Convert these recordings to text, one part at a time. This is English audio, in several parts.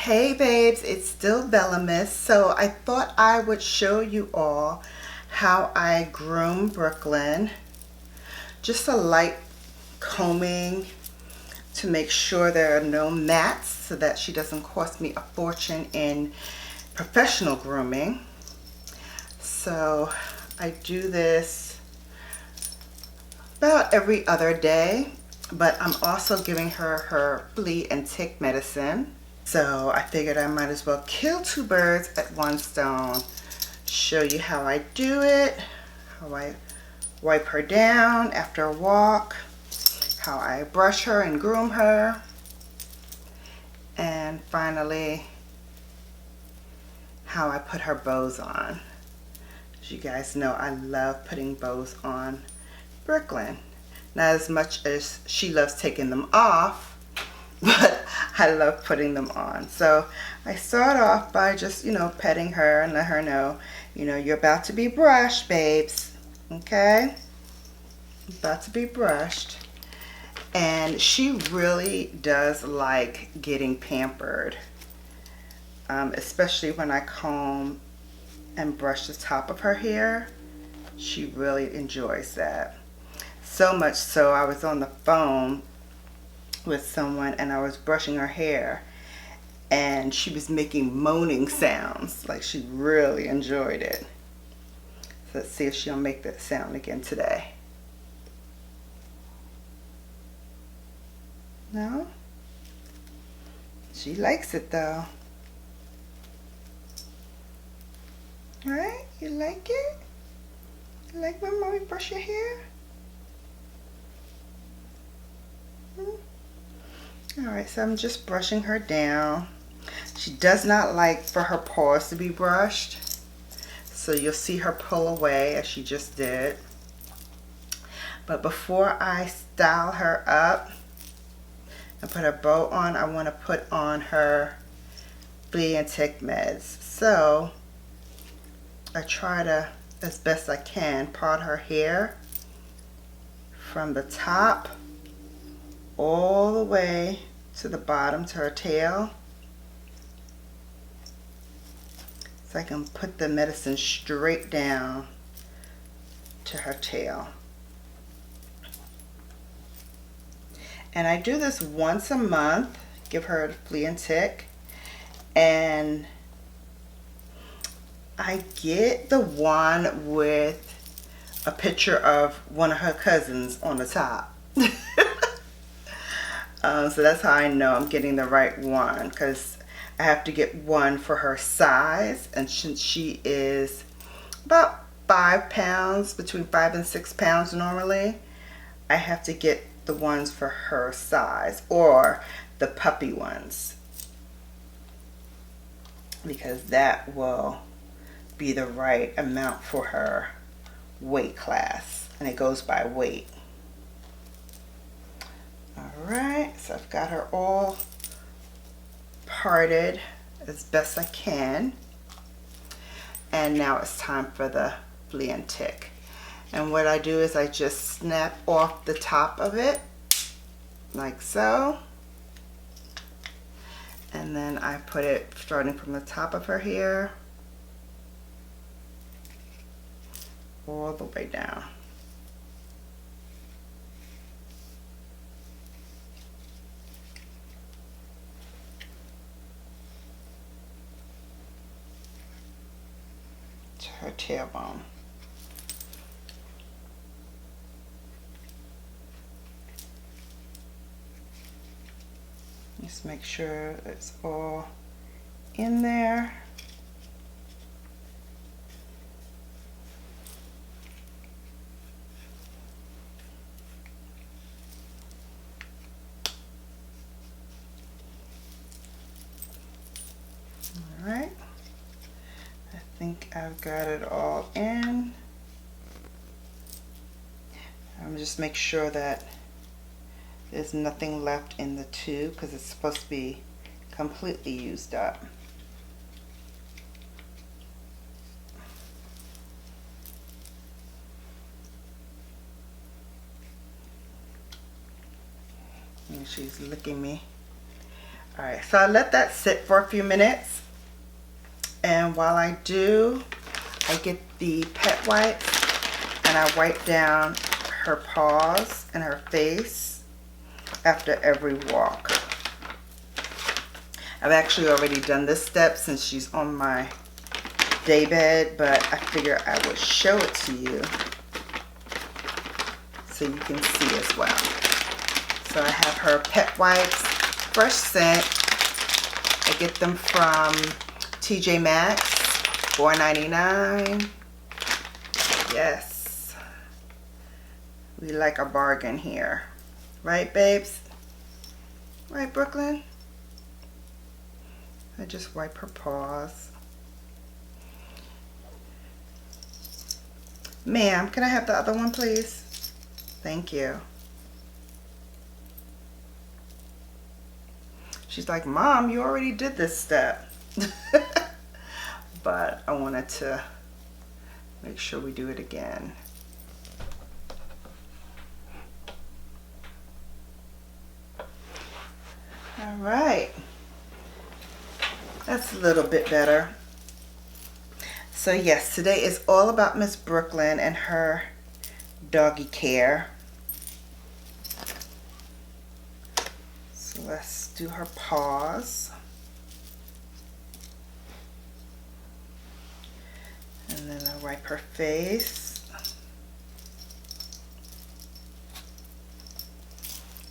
Hey babes, it's still BELLAmas. So I thought I would show you all how I groom Bklyn. Just a light combing to make sure there are no mats so that she doesn't cost me a fortune in professional grooming. So I do this about every other day, but I'm also giving her her flea and tick medicine. So I figured I might as well kill two birds at one stone. Show you how I do it, how I wipe her down after a walk, how I brush her and groom her, and finally how I put her bows on. As you guys know, I love putting bows on Bklyn. Not as much as she loves taking them off, but I love putting them on. So I start off by just, petting her and let her know, you're about to be brushed, babes. Okay? About to be brushed. And she really does like getting pampered, especially when I comb and brush the top of her hair. She really enjoys that. So much so I was on the phone with someone and I was brushing her hair and she was making moaning sounds. Like she really enjoyed it. So let's see if she'll make that sound again today. No? She likes it though. Right? You like it? You like when mommy brush your hair? Alright, so I'm just brushing her down. She does not like for her paws to be brushed. So you'll see her pull away as she just did. But before I style her up and put her bow on, I want to put on her flea and tick meds. So I try to, as best I can, part her hair from the top all the way to the bottom to her tail, so I can put the medicine straight down to her tail. And I do this once a month, give her a flea and tick, and I get the one with a picture of one of her cousins on the top. So that's how I know I'm getting the right one, because I have to get one for her size, and since she is about 5 pounds, between 5 and 6 pounds normally, I have to get the ones for her size, or the puppy ones, because that will be the right amount for her weight class, and it goes by weight. Alright, so I've got her all parted as best I can. And now it's time for the flea and tick. And what I do is I just snap off the top of it, like so. And then I put it starting from the top of her hair all the way down. Her tailbone. Just make sure it's all in there. All right. I think I've got it all in. I'm just make sure that there's nothing left in the tube, because it's supposed to be completely used up. And she's licking me. Alright, so I let that sit for a few minutes. And while I do, I get the pet wipes and I wipe down her paws and her face after every walk. I've actually already done this step since she's on my day bed, but I figure I would show it to you so you can see as well. So I have her pet wipes, fresh scent. I get them from TJ Maxx, $4.99. Yes, we like a bargain here, right, babes? Right, Brooklyn? I just wipe her paws. Ma'am, can I have the other one, please? Thank you. She's like, Mom, you already did this step. But I wanted to make sure we do it again. All right. That's a little bit better. So yes, today is all about Miss Bklyn and her doggy care. So let's do her paws. And then I wipe her face.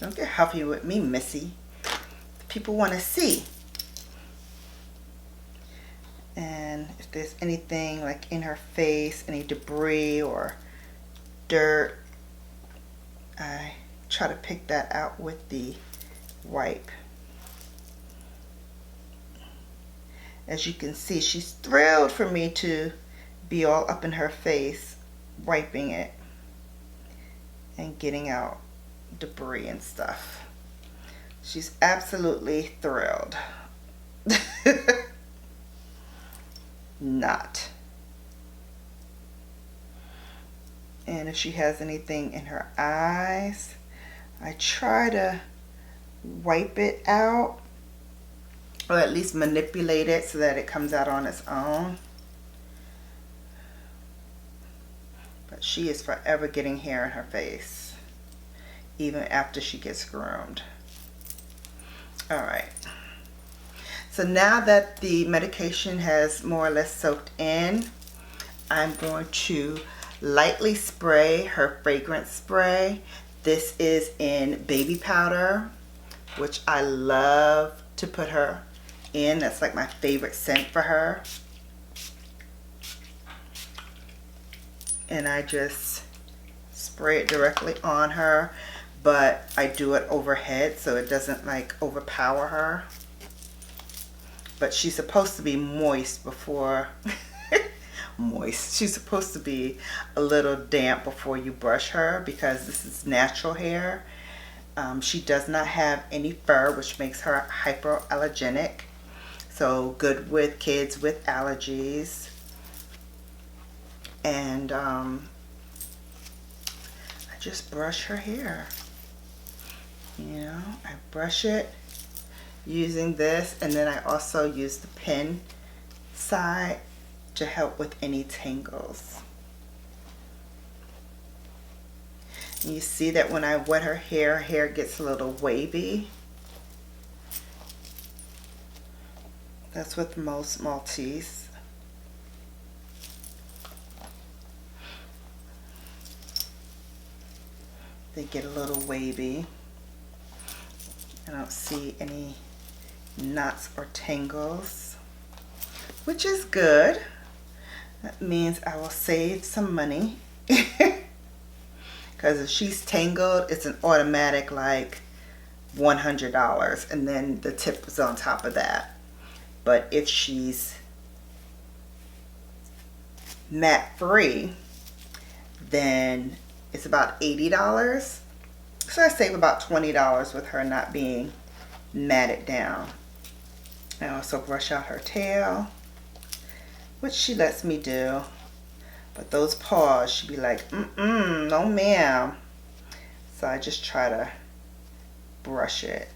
Don't get huffy with me, Missy. People want to see. And if there's anything like in her face, any debris or dirt, I try to pick that out with the wipe. As you can see, she's thrilled for me to be all up in her face, wiping it and getting out debris and stuff. She's absolutely thrilled. Not. And if she has anything in her eyes, I try to wipe it out, or at least manipulate it so that it comes out on its own. But she is forever getting hair in her face, even after she gets groomed. Alright. So now that the medication has more or less soaked in, I'm going to lightly spray her fragrance spray. This is in baby powder, which I love to put her in. That's like my favorite scent for her. And I just spray it directly on her, but I do it overhead so it doesn't like overpower her. But she's supposed to be moist before moist. She's supposed to be a little damp before you brush her because this is natural hair. She does not have any fur, which makes her hypoallergenic. So good with kids with allergies. And I just brush her hair. You know, I brush it using this, and then I also use the pin side to help with any tangles. And you see that when I wet her hair gets a little wavy. That's with most Maltese. They get a little wavy. I don't see any knots or tangles, which is good. That means I will save some money. Because if she's tangled, it's an automatic like $100, and then the tip is on top of that. But if she's mat free, then it's about $80. So I save about $20 with her not being matted down. I also brush out her tail, which she lets me do. But those paws, she'd be like, no ma'am. So I just try to brush it.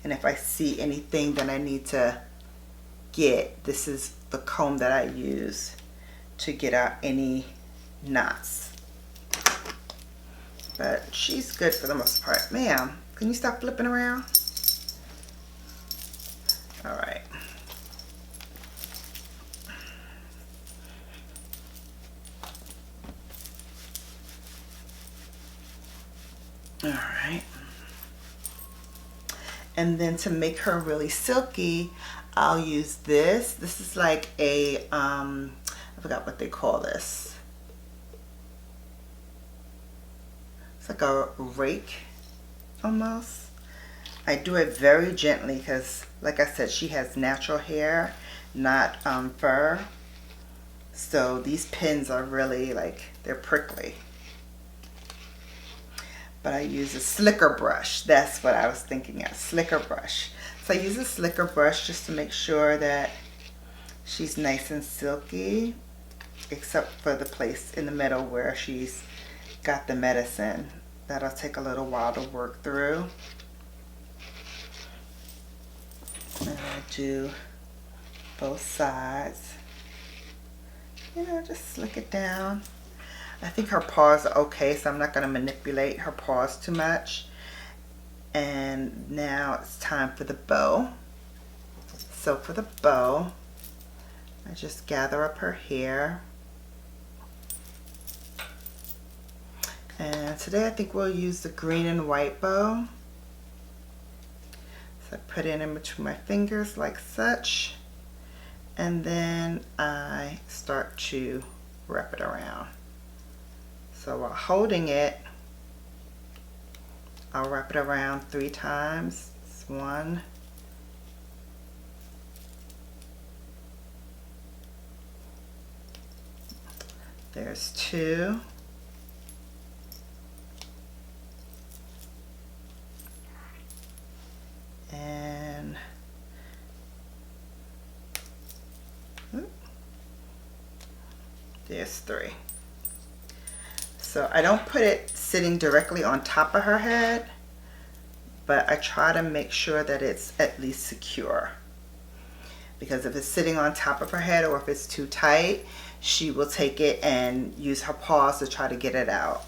And if I see anything that I need to get, this is the comb that I use to get out any knots. But she's good for the most part. Ma'am, can you stop flipping around? All right. All right. And then to make her really silky, I'll use this. This is like a, I forgot what they call this. It's like a rake almost. I do it very gently because, like I said, she has natural hair, not fur. So these pins are really like, they're prickly. But I use a slicker brush. That's what I was thinking of, slicker brush. So I use a slicker brush just to make sure that she's nice and silky, except for the place in the middle where she's got the medicine. That'll take a little while to work through. And I do both sides. You know, just slick it down. I think her paws are okay, so I'm not going to manipulate her paws too much. And now it's time for the bow. So for the bow, I just gather up her hair. And today I think we'll use the green and white bow. So I put it in between my fingers like such. And then I start to wrap it around. So while holding it, I'll wrap it around 3 times. It's 1, there's 2, and there's 3. So I don't put it sitting directly on top of her head, but I try to make sure that it's at least secure. Because if it's sitting on top of her head or if it's too tight, she will take it and use her paws to try to get it out.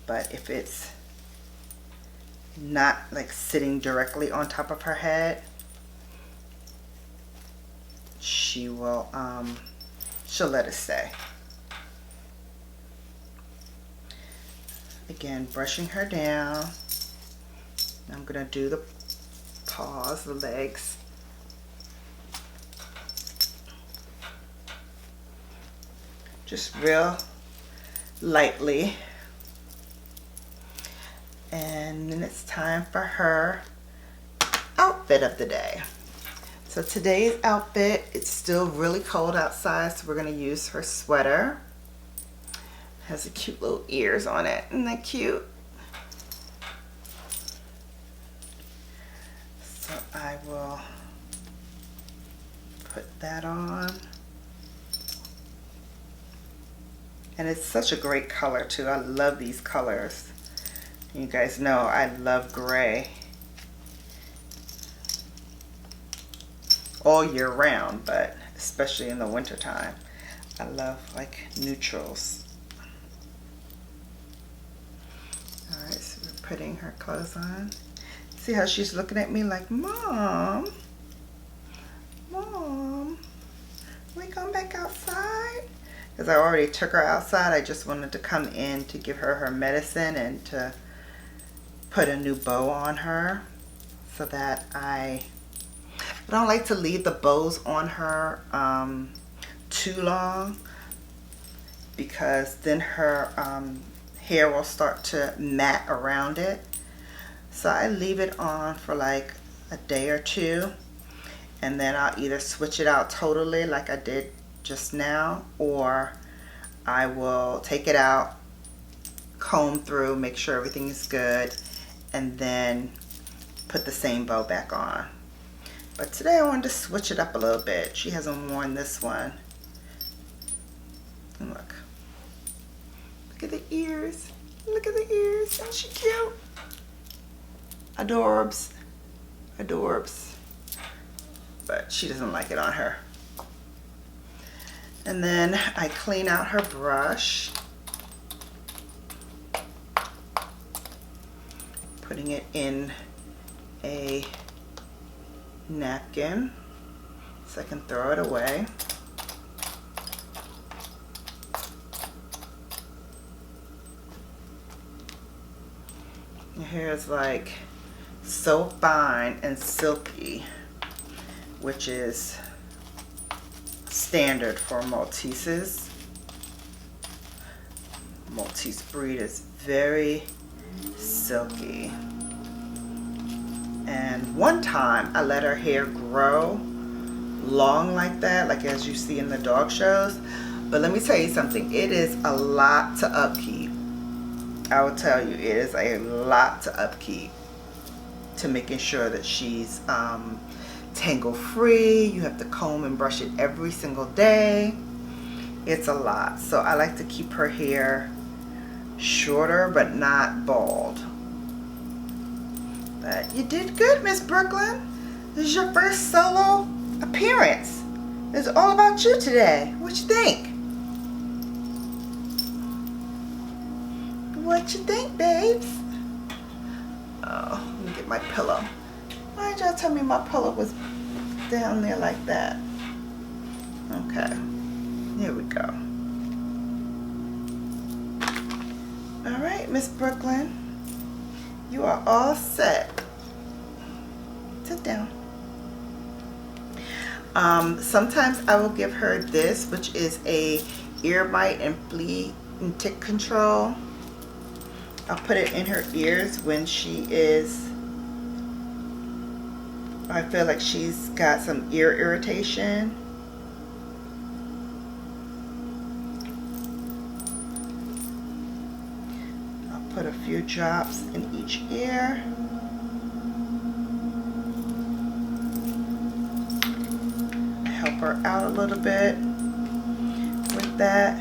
But if it's not like sitting directly on top of her head, she will she'll let it stay. Again, brushing her down. I'm gonna do the paws, the legs. Just real lightly. And then it's time for her outfit of the day. So today's outfit, it's still really cold outside, so we're gonna use her sweater. Has the cute little ears on it. Isn't that cute? So I will put that on. And it's such a great color too. I love these colors. You guys know I love gray all year round, but especially in the winter time. I love like neutrals. All right, so we're putting her clothes on. See how she's looking at me like, Mom, Mom, we come back outside? Because I already took her outside. I just wanted to come in to give her her medicine and to put a new bow on her so that I don't like to leave the bows on her too long, because then her hair will start to mat around it. So I leave it on for like a day or 2, and then I'll either switch it out totally like I did just now, or I will take it out, comb through, make sure everything is good, and then put the same bow back on. But today I wanted to switch it up a little bit. She hasn't worn this one. And look. Look at the ears. Look at the ears. Isn't she cute? Adorbs. Adorbs. But she doesn't like it on her. And then I clean out her brush. Putting it in a napkin so I can throw it away. Your hair is like so fine and silky, which is standard for Malteses. Maltese breed is very silky. And one time I let her hair grow long like that, like as you see in the dog shows. But let me tell you something, it is a lot to upkeep. I will tell you, it is a lot to upkeep to making sure that she's tangle free. You have to comb and brush it every single day. It's a lot. So I like to keep her hair shorter but not bald. But you did good, Miss Bklyn. This is your first solo appearance. It's all about you today. What you think? What you think, babes? Oh, let me get my pillow. Why did y'all tell me my pillow was down there like that? Okay, here we go. All right, Miss Bklyn, you are all set. Sit down. Sometimes I will give her this, which is a ear mite and flea and tick control. I'll put it in her ears when she is, I feel like she's got some ear irritation. I'll put a few drops in each ear. Help her out a little bit with that.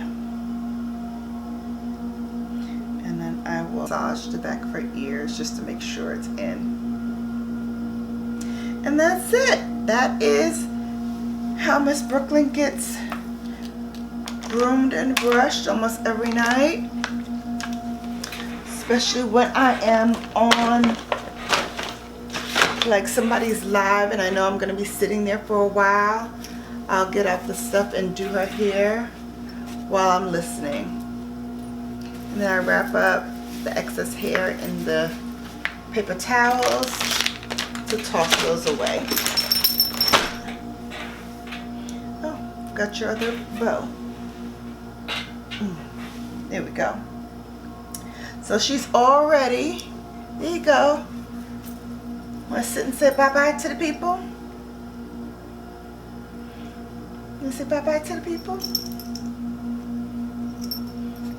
I will massage the back of her ears just to make sure it's in. And that's it. That is how Miss Bklyn gets groomed and brushed almost every night. Especially when I am on like somebody's live and I know I'm going to be sitting there for a while. I'll get out the stuff and do her hair while I'm listening. And then I wrap up the excess hair in the paper towels to toss those away. Oh, got your other bow. There we go. So she's all ready. There you go. Want to sit and say bye-bye to the people? You want to say bye-bye to the people?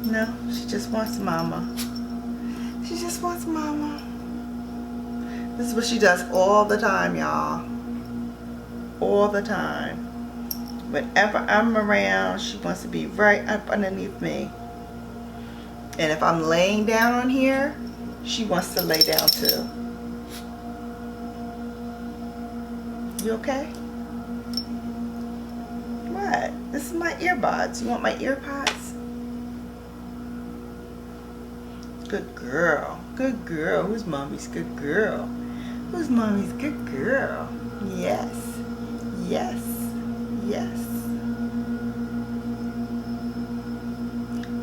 No, she just wants mama. She just wants mama. This is what she does all the time, y'all. All the time. Whenever I'm around, she wants to be right up underneath me. And if I'm laying down on here, she wants to lay down too. You okay? What? This is my earbuds. You want my earpods? Good girl. Good girl. Who's mommy's good girl? Who's mommy's good girl? Yes. Yes. Yes.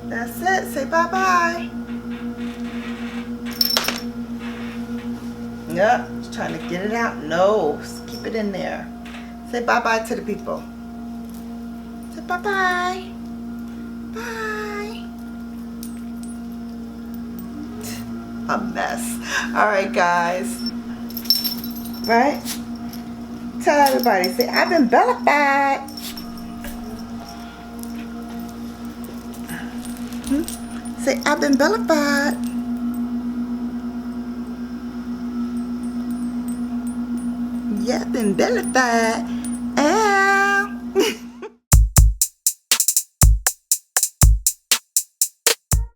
That's it. Say bye-bye. Yep. Just trying to get it out. No. Just keep it in there. Say bye-bye to the people. Say bye-bye. Bye. A mess. Alright, guys. Right? Tell everybody. Say, I've been BELLAfied. Say, I've been BELLAfied. Yeah, I've been BELLAfied.